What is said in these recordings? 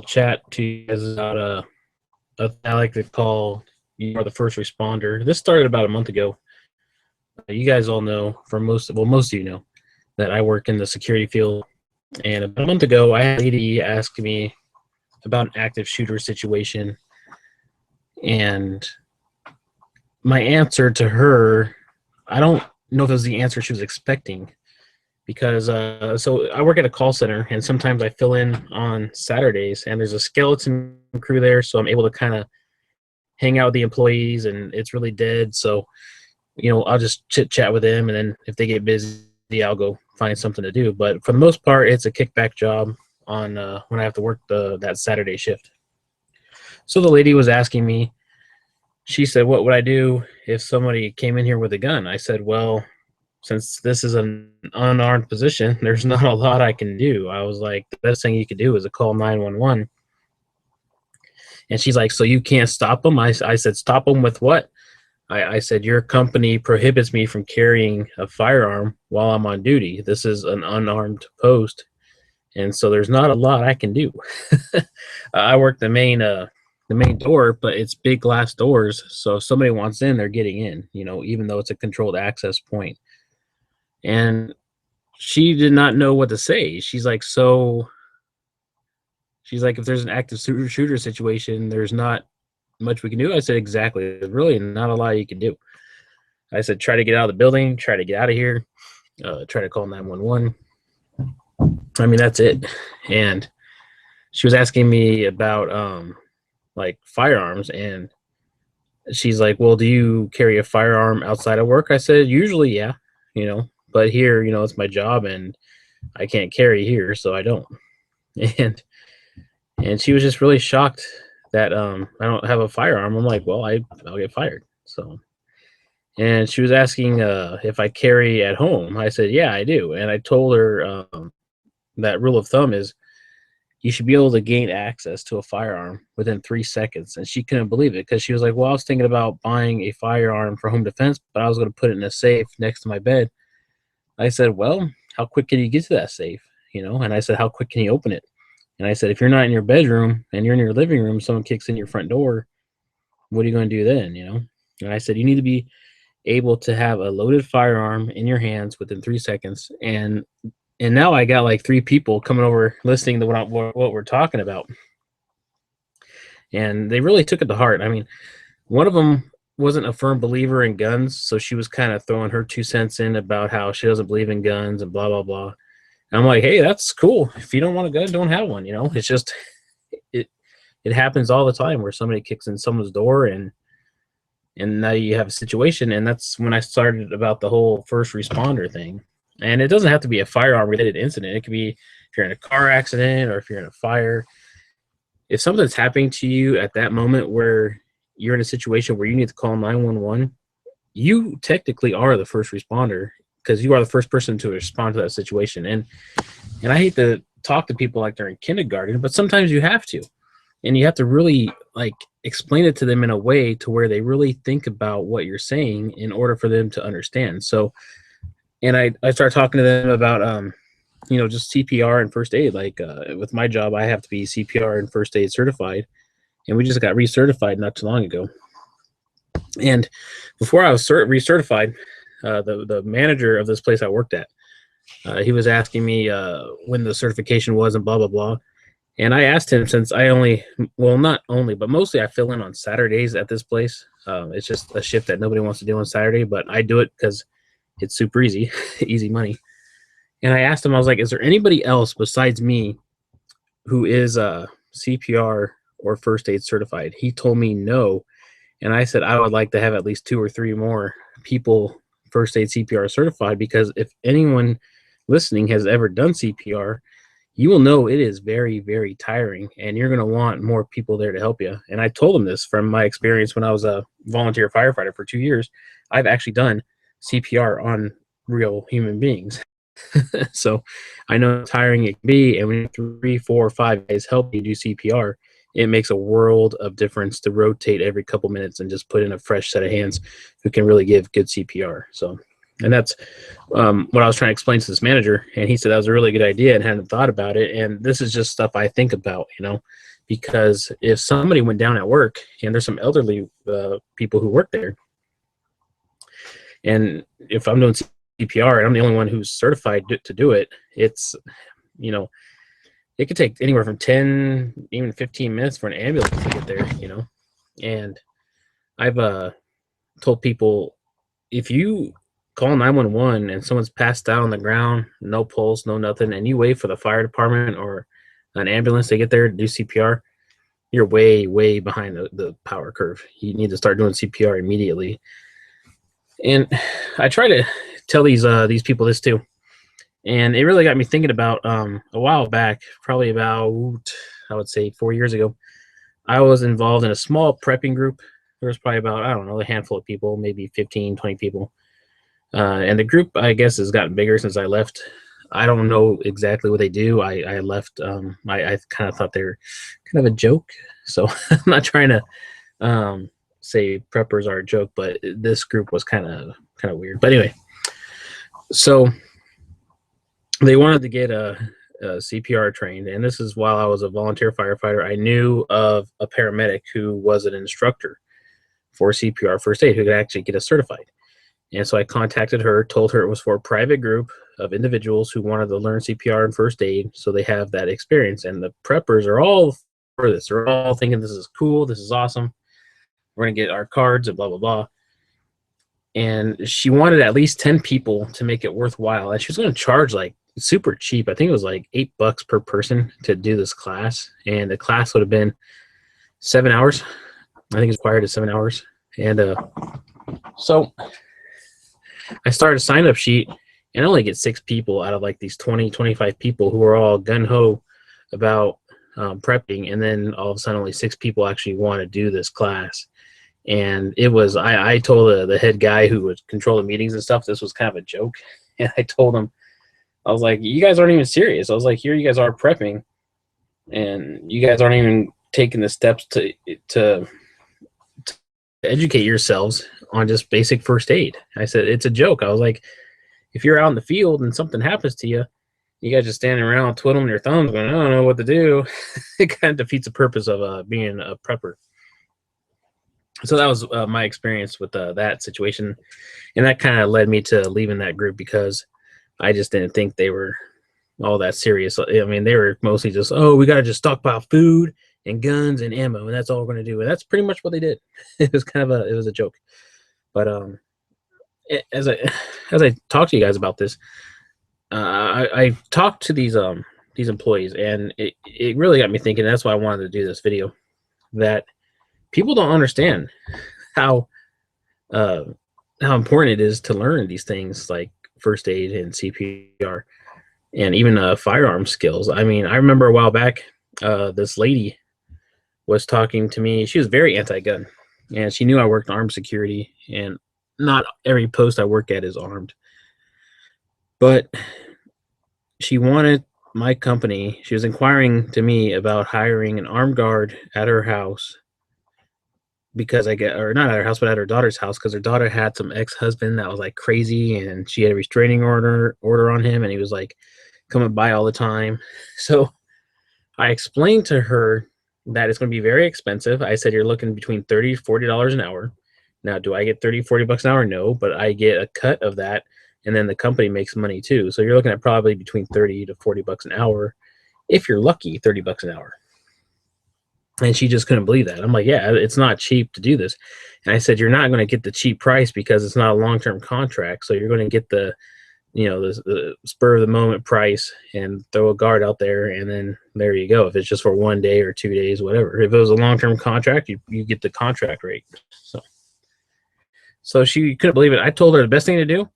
chat to you guys about a thing I like to call you are the first responder. This started about a month ago. You guys all know, most of you know, that I work in the security field. And about a month ago, I had a lady ask me about an active shooter situation. And my answer to her, I don't know if it was the answer she was expecting. Because so I work at a call center, and sometimes I fill in on Saturdays, and there's a skeleton crew there, so I'm able to kind of hang out with the employees, and it's really dead. So I'll just chit chat with them, and then if they get busy, I'll go find something to do. But for the most part, it's a kickback job on when I have to work that Saturday shift. So the lady was asking me. She said, "What would I do if somebody came in here with a gun?" I said, "Well, since this is an unarmed position, there's not a lot I can do." I was like, "The best thing you could do is to call 911." And she's like, "So you can't stop them?" I said, "Stop them with what?" I said, "Your company prohibits me from carrying a firearm while I'm on duty. This is an unarmed post, and so there's not a lot I can do." I work the main door, but it's big glass doors, so if somebody wants in, they're getting in. Even though it's a controlled access point. And she did not know what to say. She's like, "If there's an active shooter situation, there's not much we can do." I said, "Exactly. There's really not a lot you can do." I said, "Try to get out of the building, try to get out of here, try to call 911. I mean, that's it." And she was asking me about like firearms, and she's like, "Well, do you carry a firearm outside of work?" I said, "Usually, yeah, but here, it's my job, and I can't carry here, so I don't." And she was just really shocked that I don't have a firearm. I'm like, "Well, I'll get fired." So, and she was asking if I carry at home. I said, "Yeah, I do." And I told her that rule of thumb is you should be able to gain access to a firearm within 3 seconds. And she couldn't believe it because she was like, "Well, I was thinking about buying a firearm for home defense, but I was going to put it in a safe next to my bed." I said, "Well, how quick can you get to that safe?" And I said, "How quick can you open it?" And I said, "If you're not in your bedroom and you're in your living room, someone kicks in your front door, what are you going to do then?" And I said, "You need to be able to have a loaded firearm in your hands within 3 seconds." And now I got like three people coming over listening to what we're talking about, and they really took it to heart. I mean, one of them wasn't a firm believer in guns, so she was kind of throwing her 2 cents in about how she doesn't believe in guns and blah blah blah. And I'm like, "Hey, that's cool. If you don't want a gun, don't have one. It's just it it happens all the time where somebody kicks in someone's door, and now you have a situation." And that's when I started about the whole first responder thing. And it doesn't have to be a firearm related incident. It could be if you're in a car accident or if you're in a fire. If something's happening to you at that moment where you're in a situation where you need to call 911, you technically are the first responder because you are the first person to respond to that situation. And I hate to talk to people like they're in kindergarten, but sometimes you have to. And you have to really like explain it to them in a way to where they really think about what you're saying in order for them to understand. So, and I started talking to them about just CPR and first aid. Like with my job, I have to be CPR and first aid certified, and we just got recertified not too long ago. And before I was recertified, the manager of this place I worked at, he was asking me when the certification was and blah blah blah. And I asked him, since I only, well, not only, but mostly I fill in on Saturdays at this place. It's just a shift that nobody wants to do on Saturday, but I do it because it's super easy, easy money. And I asked him, I was like, "Is there anybody else besides me who is CPR or first aid certified?" He told me no. And I said, "I would like to have at least two or three more people first aid CPR certified, because if anyone listening has ever done CPR, you will know it is very, very tiring, and you're going to want more people there to help you." And I told him this from my experience when I was a volunteer firefighter for 2 years. I've actually done CPR on real human beings. So I know how tiring it can be. And when 3, 4, 5 guys help you do CPR, it makes a world of difference to rotate every couple minutes and just put in a fresh set of hands who can really give good CPR. So And that's what I was trying to explain to this manager. And he said that was a really good idea and hadn't thought about it. And this is just stuff I think about, because if somebody went down at work, and there's some elderly people who work there, and if I'm doing CPR and I'm the only one who's certified to do it, it's, it could take anywhere from 10, even 15 minutes for an ambulance to get there, And I've told people, if you call 911 and someone's passed out on the ground, no pulse, no nothing, and you wait for the fire department or an ambulance to get there to do CPR, you're way, way behind the power curve. You need to start doing CPR immediately. And I try to tell these people this too. And it really got me thinking about a while back, probably about, I would say 4 years ago, I was involved in a small prepping group. There was probably about, I don't know, a handful of people, maybe 15, 20 people. And the group, I guess, has gotten bigger since I left. I don't know exactly what they do. I left. I kind of thought they were kind of a joke. So I'm not trying to say preppers are a joke, but this group was kind of weird. But anyway, so they wanted to get a CPR trained, and this is while I was a volunteer firefighter. I knew of a paramedic who was an instructor for CPR first aid who could actually get us certified. And so I contacted her, told her it was for a private group of individuals who wanted to learn CPR and first aid so they have that experience. And the preppers are all for this. They're all thinking this is cool, this is awesome. We're going to get our cards and blah, blah, blah. And she wanted at least 10 people to make it worthwhile. And she was going to charge like super cheap. I think it was like $8 per person to do this class. And the class would have been 7 hours. I think it's required is 7 hours. And so I started a sign-up sheet and I only get 6 people out of like these 20, 25 people who are all gung-ho about prepping. And then all of a sudden only 6 people actually want to do this class. And it was, I told the head guy who would control the meetings and stuff, this was kind of a joke. And I told him, I was like, you guys aren't even serious. I was like, here you guys are prepping and you guys aren't even taking the steps to educate yourselves on just basic first aid. I said, it's a joke. I was like, if you're out in the field and something happens to you, you guys just standing around twiddling your thumbs going, I don't know what to do. It kind of defeats the purpose of being a prepper. So that was my experience with that situation. And that kind of led me to leaving that group because I just didn't think they were all that serious. I mean, they were mostly just, oh, we got to just stockpile food and guns and ammo, and that's all we're going to do. And that's pretty much what they did. It was kind of it was a joke. But as I talk to you guys about this, I talked to these employees, and it really got me thinking. That's why I wanted to do this video, that people don't understand how important it is to learn these things like first aid and CPR and even firearm skills. I mean, I remember a while back, this lady was talking to me. She was very anti-gun, and she knew I worked in armed security, and not every post I work at is armed. But she wanted my company. She was inquiring to me about hiring an armed guard at her house because or not at her house, but at her daughter's house, because her daughter had some ex-husband that was like crazy, and she had a restraining order on him, and he was like coming by all the time. So I explained to her that it's going to be very expensive. I said, you're looking between $30 to $40 an hour. Now, do I get 30, 40 bucks an hour? No, but I get a cut of that, and then the company makes money too. So you're looking at probably between 30 to 40 bucks an hour. If you're lucky, 30 bucks an hour. And she just couldn't believe that. I'm like, yeah, it's not cheap to do this. And I said, you're not going to get the cheap price because it's not a long-term contract. So you're going to get the spur of the moment price and throw a guard out there. And then there you go. If it's just for 1 day or 2 days, whatever. If it was a long-term contract, you get the contract rate. So she couldn't believe it. I told her the best thing to do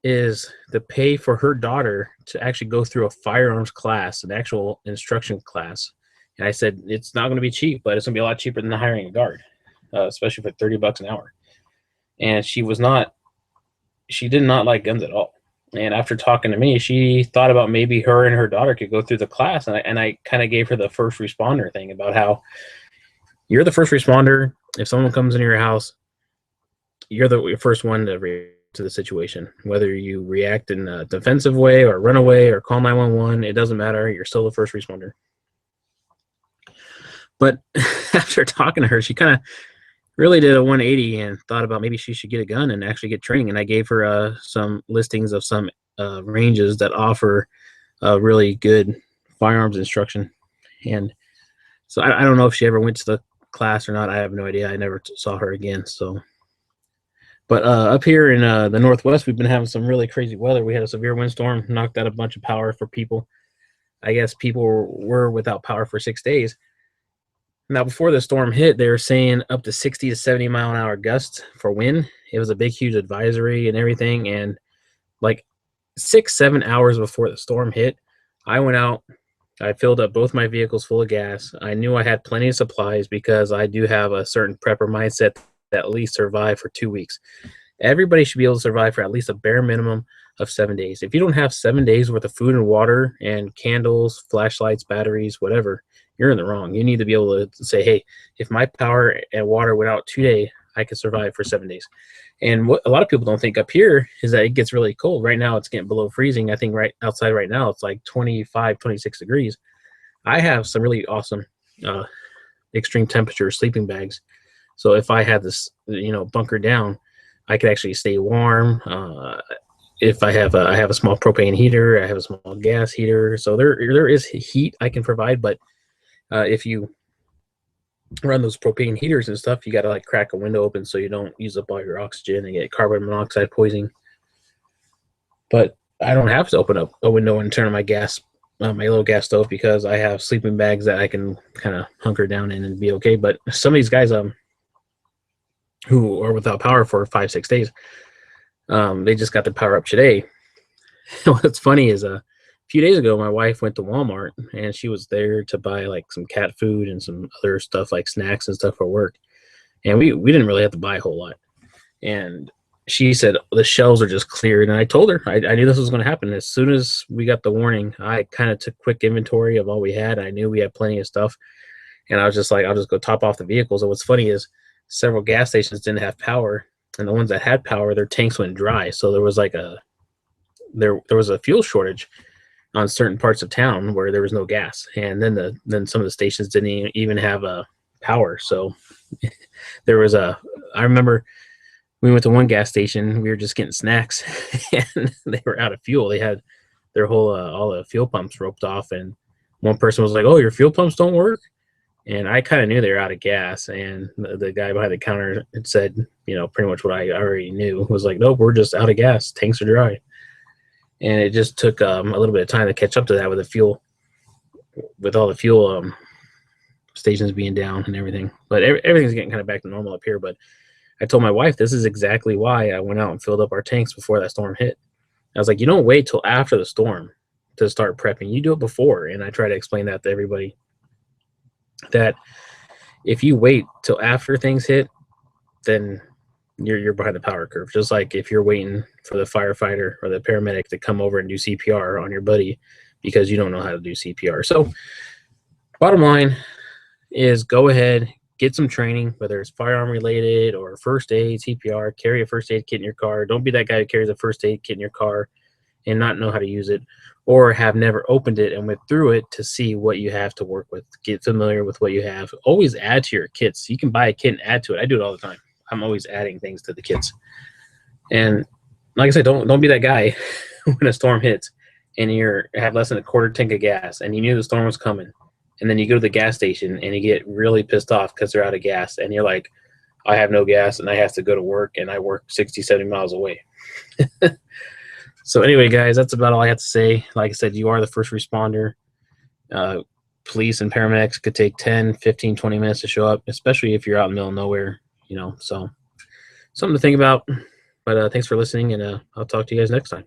is to pay for her daughter to actually go through a firearms class, an actual instruction class. And I said, it's not going to be cheap, but it's going to be a lot cheaper than hiring a guard, especially for 30 bucks an hour. And she did not like guns at all. And after talking to me, she thought about maybe her and her daughter could go through the class. And I kind of gave her the first responder thing about how you're the first responder. If someone comes into your house, you're the first one to to the situation. Whether you react in a defensive way or run away or call 911, it doesn't matter. You're still the first responder. But after talking to her, she kind of really did a 180 and thought about maybe she should get a gun and actually get training. And I gave her some listings of some ranges that offer really good firearms instruction. And so I don't know if she ever went to the class or not. I have no idea. I never saw her again. So, but up here in the Northwest, we've been having some really crazy weather. We had a severe windstorm, knocked out a bunch of power for people. I guess people were without power for 6 days. Now, before the storm hit, they were saying up to 60 to 70 mile an hour gusts for wind. It was a big, huge advisory and everything. And like 6-7 hours before the storm hit, I went out. I filled up both my vehicles full of gas. I knew I had plenty of supplies because I do have a certain prepper mindset that at least survive for 2 weeks. Everybody should be able to survive for at least a bare minimum of 7 days. If you don't have 7 days worth of food and water and candles, flashlights, batteries, whatever, you're in the wrong. You need to be able to say, hey, if my power and water went out today, I could survive for 7 days. And what a lot of people don't think up here is that it gets really cold. Right now, it's getting below freezing. I think right outside right now, it's like 25, 26 degrees. I have some really awesome extreme temperature sleeping bags. So if I had this, bunker down, I could actually stay warm. If I have a small propane heater, I have a small gas heater. So there is heat I can provide, but if you run those propane heaters and stuff, you got to like crack a window open so you don't use up all your oxygen and get carbon monoxide poisoning. But I don't have to open up a window and turn on my gas, my little gas stove, because I have sleeping bags that I can kind of hunker down in and be okay. But some of these guys who are without power for 5-6 days, they just got the power up today. What's funny is a few days ago, my wife went to Walmart and she was there to buy like some cat food and some other stuff like snacks and stuff for work. And we didn't really have to buy a whole lot. And she said the shelves are just cleared. And I told her I knew this was going to happen. As soon as we got the warning, I kind of took quick inventory of all we had. I knew we had plenty of stuff. And I was just like, I'll just go top off the vehicles. And what's funny is several gas stations didn't have power. And the ones that had power, their tanks went dry. So there was like there was a fuel shortage on certain parts of town where there was no gas, and then some of the stations didn't even have power. So there was I remember we went to one gas station, we were just getting snacks, and they were out of fuel. They had their whole all the fuel pumps roped off, and one person was like, "Oh, your fuel pumps don't work," and I kind of knew they were out of gas. And the guy behind the counter had said, pretty much what I already knew, was like, "Nope, we're just out of gas. Tanks are dry." And it just took a little bit of time to catch up to that with all the fuel stations being down and everything. But everything's getting kind of back to normal up here. But I told my wife this is exactly why I went out and filled up our tanks before that storm hit. I was like, you don't wait till after the storm to start prepping. You do it before. And I try to explain that to everybody, that if you wait till after things hit, then you're behind the power curve. Just like if you're waiting for the firefighter or the paramedic to come over and do CPR on your buddy because you don't know how to do CPR. So bottom line is go ahead, get some training, whether it's firearm related or first aid, CPR, carry a first aid kit in your car. Don't be that guy who carries a first aid kit in your car and not know how to use it, or have never opened it and went through it to see what you have to work with. Get familiar with what you have. Always add to your kits. You can buy a kit and add to it. I do it all the time. I'm always adding things to the kits. And like I said, don't be that guy when a storm hits and you have less than a quarter tank of gas and you knew the storm was coming. And then you go to the gas station and you get really pissed off because they're out of gas. And you're like, I have no gas and I have to go to work, and I work 60, 70 miles away. So anyway, guys, that's about all I have to say. Like I said, you are the first responder. Police and paramedics could take 10, 15, 20 minutes to show up, especially if you're out in the middle of nowhere. So something to think about. But thanks for listening, and I'll talk to you guys next time.